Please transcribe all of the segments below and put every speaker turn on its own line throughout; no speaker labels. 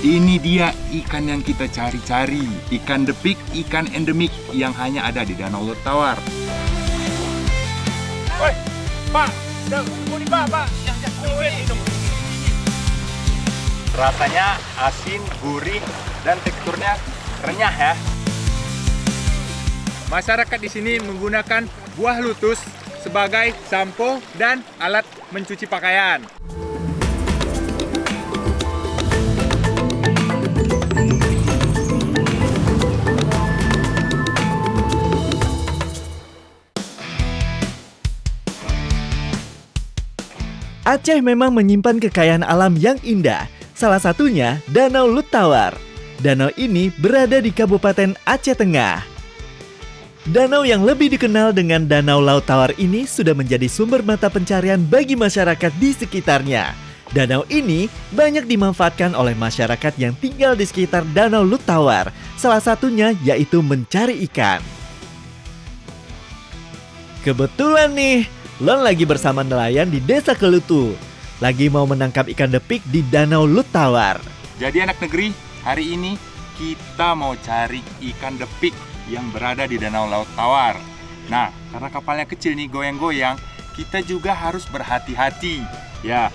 ini dia ikan yang kita cari-cari. Ikan depik, ikan endemik yang hanya ada di Danau Laut Tawar. Woi, Pak, ini Pak. Rasanya asin, gurih, dan teksturnya renyah ya. Masyarakat di sini menggunakan buah lutus sebagai sampo dan alat mencuci pakaian.
Aceh memang menyimpan kekayaan alam yang indah, salah satunya Danau Laut Tawar. Danau ini berada di Kabupaten Aceh Tengah. Danau yang lebih dikenal dengan Danau Laut Tawar ini sudah menjadi sumber mata pencarian bagi masyarakat di sekitarnya. Danau ini banyak dimanfaatkan oleh masyarakat yang tinggal di sekitar Danau Laut Tawar, salah satunya yaitu mencari ikan. Kebetulan nih, Lon lagi bersama nelayan di Desa Kelutu, lagi mau menangkap ikan depik di Danau Laut Tawar.
Jadi anak negeri, hari ini kita mau cari ikan depik yang berada di Danau Laut Tawar. Nah, karena kapalnya kecil nih goyang-goyang, kita juga harus berhati-hati. Ya,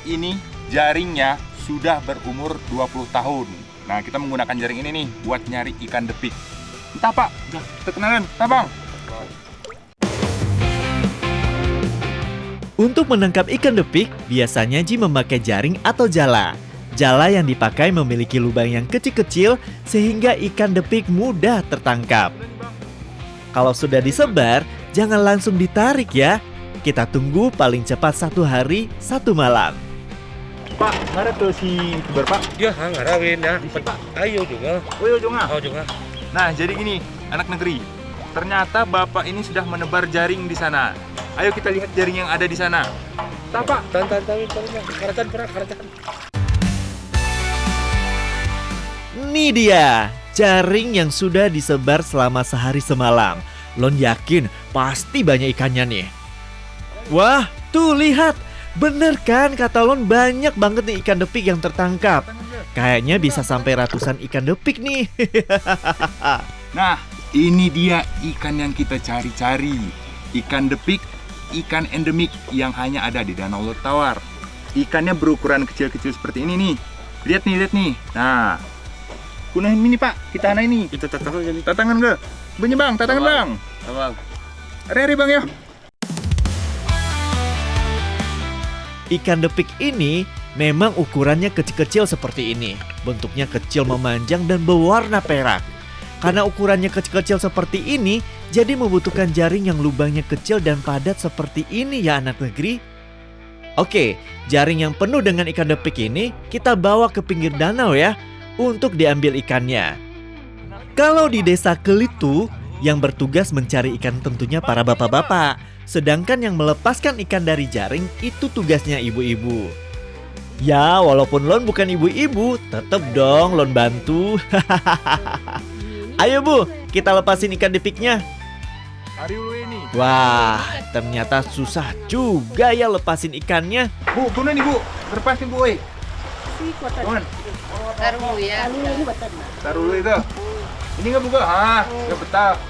ini jaringnya sudah berumur 20 tahun. Nah, kita menggunakan jaring ini nih buat nyari ikan depik. Entah Pak, kita kenalan, entah Bang.
Untuk menangkap ikan depik, biasanya Ji memakai jaring atau jala. Jala yang dipakai memiliki lubang yang kecil-kecil sehingga ikan depik mudah tertangkap. Kalau sudah disebar, jangan langsung ditarik ya. Kita tunggu paling cepat 1 hari 1 malam.
Pak, ngarep tuh si Kibar Pak.
Dia ngarawin ya. Ayo juga.
Oh juga.
Oh juga.
Nah, jadi gini, anak negeri. Ternyata Bapak ini sudah menebar jaring di sana. Ayo kita lihat jaring yang ada di sana. Pak.
Karatan.
Nih dia, jaring yang sudah disebar selama sehari semalam. Lon yakin pasti banyak ikannya nih. Wah, tuh lihat. Bener kan kata Lon, banyak banget nih ikan depik yang tertangkap. Kayaknya bisa sampai ratusan ikan depik nih.
Nah, ini dia ikan yang kita cari-cari. Ikan depik, ikan endemik yang hanya ada di Danau Laut Tawar. Ikannya berukuran kecil-kecil seperti ini nih. Lihat nih. Nah, kunahin ini Pak, kita hana ini.
Kita tatangan jadi.
Tatangan ke? Bunyi Bang, tatangan Bang.
Abang.
Hari Bang ya.
Ikan depik ini memang ukurannya kecil-kecil seperti ini. Bentuknya kecil memanjang dan berwarna perak. Karena ukurannya kecil-kecil seperti ini, jadi membutuhkan jaring yang lubangnya kecil dan padat seperti ini ya anak negeri. Oke, jaring yang penuh dengan ikan depik ini kita bawa ke pinggir danau ya, untuk diambil ikannya. Kalau di Desa Kelitu, yang bertugas mencari ikan tentunya para bapak-bapak. Sedangkan yang melepaskan ikan dari jaring itu tugasnya ibu-ibu. Ya, walaupun Lon bukan ibu-ibu, tetep dong Lon bantu. Ayo Bu, kita lepasin ikan depiknya.
Hari dulu ini.
Wah, ternyata susah juga ya lepasin ikannya.
Bu, kuna nih Bu. Lepasin Bu, woi. Kuman.
Taruh dulu ya.
Taruh dulu itu. Ini nggak buka? Ah, nggak betah.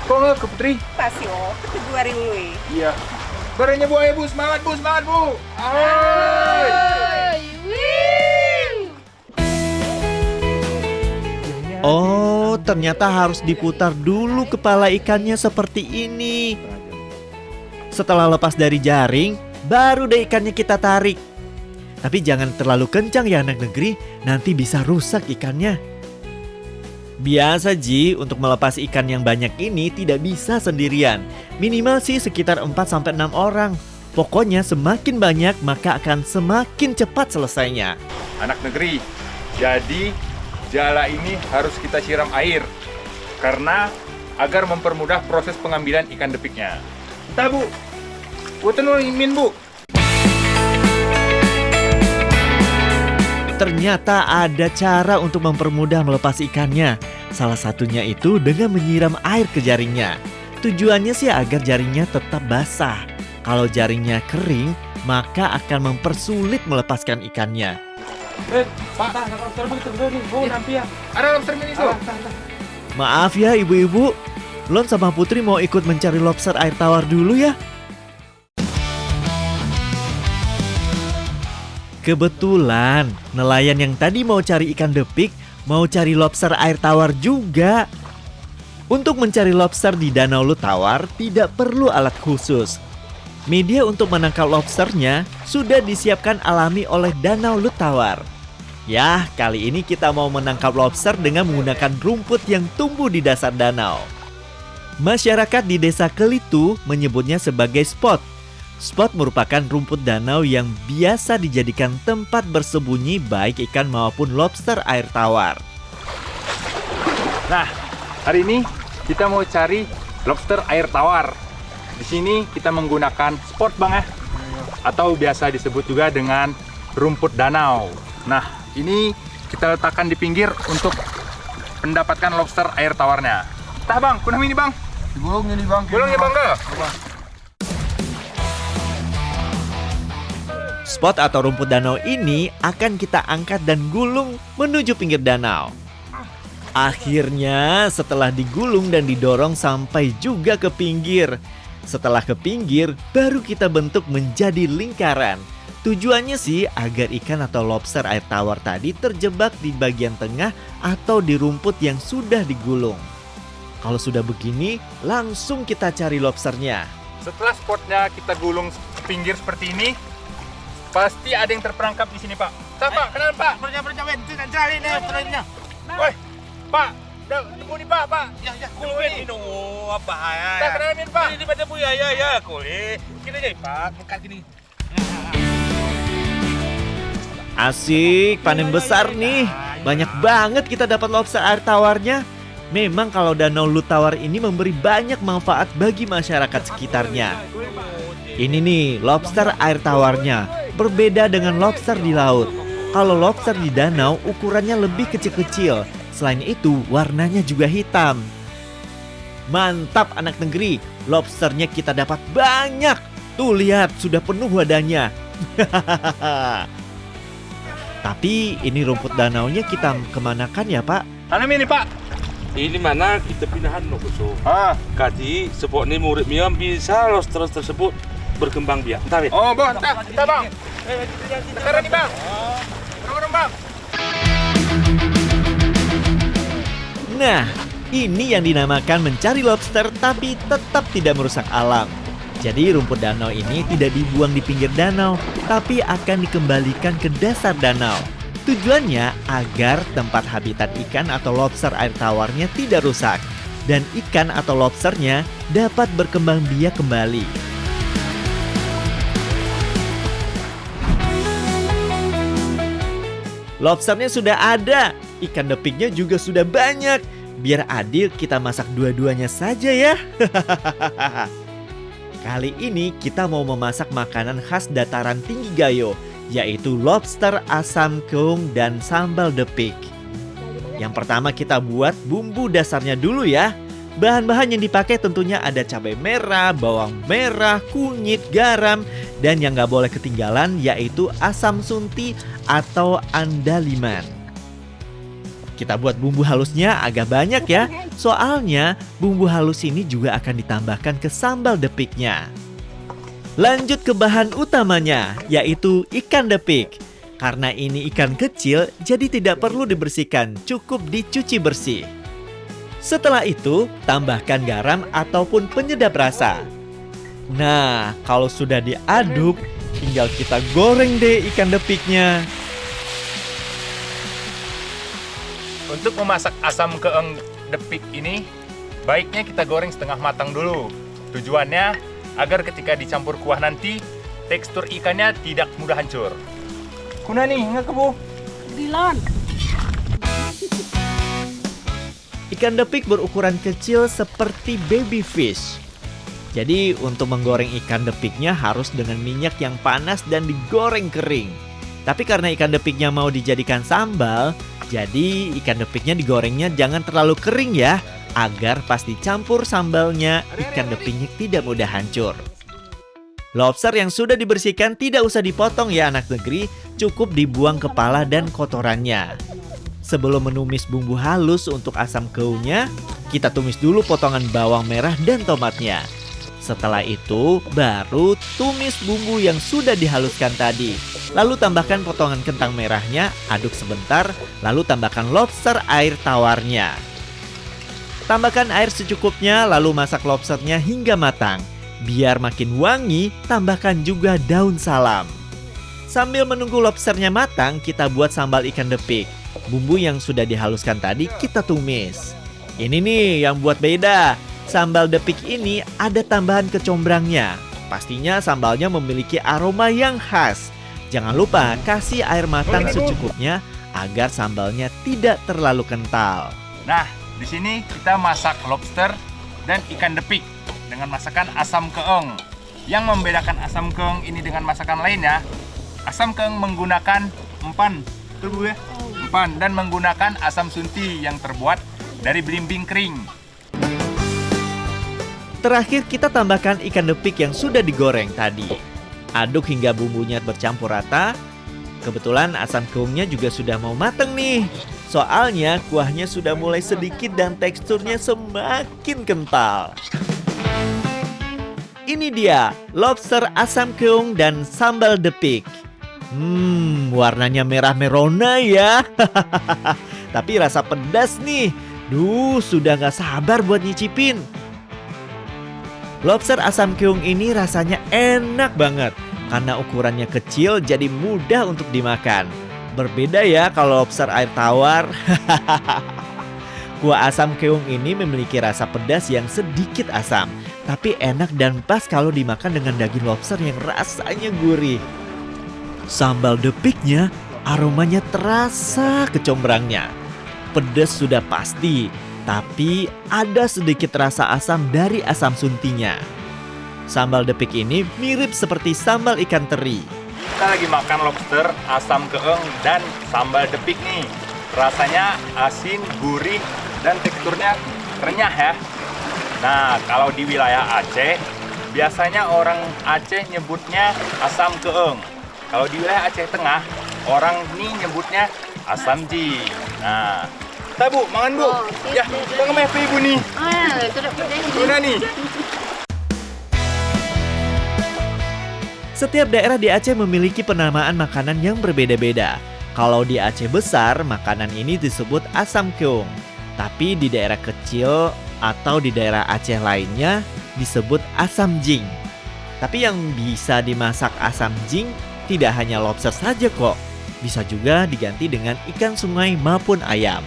Kok nggak ke Putri?
Pasti oh, itu 2 hari dulu ya.
Iya. Barangnya Bu, ayo Bu, semangat Bu, semangat Bu. Ayo.
Oh, ternyata harus diputar dulu kepala ikannya seperti ini. Setelah lepas dari jaring, baru deh ikannya kita tarik. Tapi jangan terlalu kencang ya anak negeri, nanti bisa rusak ikannya. Biasa Ji, untuk melepas ikan yang banyak ini tidak bisa sendirian. Minimal sih sekitar 4-6 orang. Pokoknya semakin banyak maka akan semakin cepat selesainya.
Anak negeri, jadi jala ini harus kita siram air. Karena agar mempermudah proses pengambilan ikan depiknya. Entah Bu, buatan min Bu.
Ternyata ada cara untuk mempermudah melepas ikannya. Salah satunya itu dengan menyiram air ke jaringnya. Tujuannya sih agar jaringnya tetap basah. Kalau jaringnya kering, maka akan mempersulit melepaskan ikannya.
Pak,
Ada lobster mini tuh.
Maaf ya ibu-ibu, Lon sama Putri mau ikut mencari lobster air tawar dulu ya. Kebetulan nelayan yang tadi mau cari ikan depik mau cari lobster air tawar juga. Untuk mencari lobster di Danau Lutawar tidak perlu alat khusus. Media untuk menangkap lobsternya sudah disiapkan alami oleh Danau Lutawar. Yah, kali ini kita mau menangkap lobster dengan menggunakan rumput yang tumbuh di dasar danau. Masyarakat di Desa Kelitu menyebutnya sebagai spot. Spot merupakan rumput danau yang biasa dijadikan tempat bersembunyi baik ikan maupun lobster air tawar.
Nah, hari ini kita mau cari lobster air tawar. Di sini kita menggunakan spot bang ya, atau biasa disebut juga dengan rumput danau. Nah, ini kita letakkan di pinggir untuk mendapatkan lobster air tawarnya. Tah bang, kunam ini bang.
digulung ini bang.
Gulung ya bang ke?
Spot atau rumput danau ini akan kita angkat dan gulung menuju pinggir danau. Akhirnya setelah digulung dan didorong sampai juga ke pinggir. Setelah ke pinggir, baru kita bentuk menjadi lingkaran. Tujuannya sih agar ikan atau lobster air tawar tadi terjebak di bagian tengah atau di rumput yang sudah digulung. Kalau sudah begini, langsung kita cari lobsternya.
Setelah spotnya kita gulung ke pinggir seperti ini, pasti ada yang terperangkap di sini pak. Pak, kenal pak?
Berjalan dan cari nih lobsternya.
Woi, pak, temu nih pak.
Ya, kulit ini apa ya?
Kita kenalin pak.
Ini pada bu ya, kulit. Kita jadi pak, bukan gini.
Asik, panen besar nih. Banyak banget kita dapat lobster air tawarnya. Memang kalau Danau Lutawar ini memberi banyak manfaat bagi masyarakat sekitarnya. Ini nih lobster air tawarnya, berbeda dengan lobster di laut. Kalau lobster di danau ukurannya lebih kecil-kecil. Selain itu warnanya juga hitam. Mantap anak negeri, lobsternya kita dapat banyak. Tuh lihat, sudah penuh wadahnya. Tapi ini rumput danaunya kita kemanakan ya pak?
Tanam ini pak.
Ini mana kita pindahan no kuso. Kadi sepok ini murid miam bisa lobster tersebut berkembang biak. Entah wit.
Oh bang, kita bang. Sekarang nih bang. Dorong bang.
Nah, ini yang dinamakan mencari lobster tapi tetap tidak merusak alam. Jadi rumput danau ini tidak dibuang di pinggir danau, tapi akan dikembalikan ke dasar danau. Tujuannya agar tempat habitat ikan atau lobster air tawarnya tidak rusak dan ikan atau lobsternya dapat berkembang biak kembali. Lobsternya sudah ada, ikan depiknya juga sudah banyak. Biar adil kita masak dua-duanya saja ya. Kali ini kita mau memasak makanan khas dataran tinggi Gayo, yaitu lobster asam keung dan sambal depik. Yang pertama kita buat bumbu dasarnya dulu ya. Bahan-bahan yang dipakai tentunya ada cabai merah, bawang merah, kunyit, garam, dan yang gak boleh ketinggalan yaitu asam sunti atau andaliman. Kita buat bumbu halusnya agak banyak ya, soalnya bumbu halus ini juga akan ditambahkan ke sambal depiknya. Lanjut ke bahan utamanya, yaitu ikan depik. Karena ini ikan kecil, jadi tidak perlu dibersihkan, cukup dicuci bersih. Setelah itu, tambahkan garam ataupun penyedap rasa. Nah, kalau sudah diaduk, tinggal kita goreng deh ikan depiknya.
Untuk memasak asam keeng depik ini, baiknya kita goreng setengah matang dulu. Tujuannya agar ketika dicampur kuah nanti, tekstur ikannya tidak mudah hancur. Kuna nih, nggak kebu?
Dilon.
Ikan depik berukuran kecil seperti baby fish. Jadi untuk menggoreng ikan depiknya harus dengan minyak yang panas dan digoreng kering. Tapi karena ikan depiknya mau dijadikan sambal, jadi ikan depiknya digorengnya jangan terlalu kering ya, agar pas dicampur sambalnya ikan depiknya tidak mudah hancur. Lobster yang sudah dibersihkan tidak usah dipotong ya anak negeri, cukup dibuang kepala dan kotorannya. Sebelum menumis bumbu halus untuk asam keungnya, kita tumis dulu potongan bawang merah dan tomatnya. Setelah itu, baru tumis bumbu yang sudah dihaluskan tadi. Lalu tambahkan potongan kentang merahnya, aduk sebentar, lalu tambahkan lobster air tawarnya. Tambahkan air secukupnya, lalu masak lobsternya hingga matang. Biar makin wangi, tambahkan juga daun salam. Sambil menunggu lobsternya matang, kita buat sambal ikan depik. Bumbu yang sudah dihaluskan tadi kita tumis. Ini nih yang buat beda. Sambal depik ini ada tambahan kecombrangnya. Pastinya sambalnya memiliki aroma yang khas. Jangan lupa kasih air matang secukupnya agar sambalnya tidak terlalu kental.
Nah, di sini kita masak lobster dan ikan depik dengan masakan asam keong. Yang membedakan asam keong ini dengan masakan lainnya, asam keong menggunakan empan, betul Bu ya? Empan, dan menggunakan asam sunti yang terbuat dari belimbing kering.
Terakhir kita tambahkan ikan depik yang sudah digoreng tadi. Aduk hingga bumbunya bercampur rata. Kebetulan asam keungnya juga sudah mau mateng nih. Soalnya kuahnya sudah mulai sedikit dan teksturnya semakin kental. Ini dia, lobster asam keung dan sambal depik. Warnanya merah merona ya. Tapi rasa pedas nih. Duh, sudah gak sabar buat nyicipin. Lobster asam keung ini rasanya enak banget. Karena ukurannya kecil jadi mudah untuk dimakan. Berbeda ya kalau lobster air tawar. Kuah asam keung ini memiliki rasa pedas yang sedikit asam. Tapi enak dan pas kalau dimakan dengan daging lobster yang rasanya gurih. Sambal depiknya aromanya terasa kecombrangnya. Pedas sudah pasti, tapi ada sedikit rasa asam dari asam suntinya. Sambal depik ini mirip seperti sambal ikan teri.
Kita lagi makan lobster, asam keong, dan sambal depik nih. Rasanya asin, gurih, dan teksturnya renyah ya. Nah, kalau di wilayah Aceh, biasanya orang Aceh nyebutnya asam keong. Kalau di wilayah Aceh Tengah, orang ini nyebutnya asam ji. Nah, kita Bu, makan Bu. Ya, kita nge-MV Ibu nih.
Itu udah pedas.
Udah nih.
Setiap daerah di Aceh memiliki penamaan makanan yang berbeda-beda. Kalau di Aceh besar, makanan ini disebut asam keong. Tapi di daerah kecil atau di daerah Aceh lainnya disebut asam jing. Tapi yang bisa dimasak asam jing tidak hanya lobster saja kok. Bisa juga diganti dengan ikan sungai maupun ayam.